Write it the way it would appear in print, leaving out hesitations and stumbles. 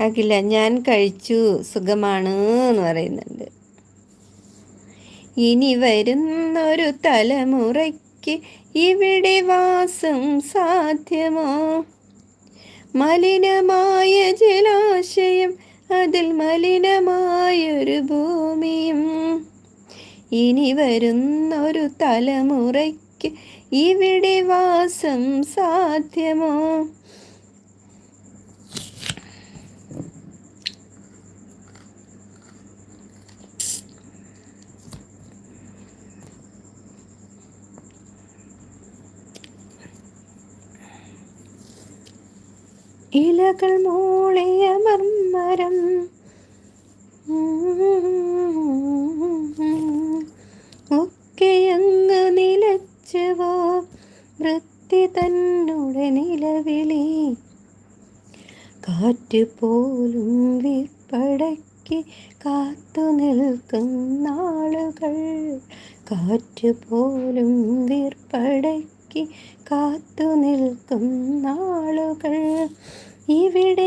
അഖില ഞാൻ കഴിച്ചു, സുഖമാണ് എന്ന് പറയുന്നുണ്ട്. ഇനി വരുന്നൊരു തലമുറയ്ക്ക് ഇവിടെ വാസം സാധ്യമോ? മലിനമായ ജലാശയം, അതിൽ മലിനമായൊരു ഭൂമിയും. ഇനി വരുന്നൊരു തലമുറയ്ക്ക് ഇവിടെ വാസം സാധ്യമോ? ഇലകൾ മൂളിയ മർമരം, ഒക്കെയങ്ങ് നിലച്ചുവോ? വൃത്തി തന്നുടെ നിലവിളി, കാറ്റ് പോലും വിപ്പടക്കി കാത്തു നിൽക്കും നാളുകൾ. കാറ്റ് പോലും വീർപ്പടക്കി കാത്തു നിൽക്കും നാളുകൾ. ഇവിടെ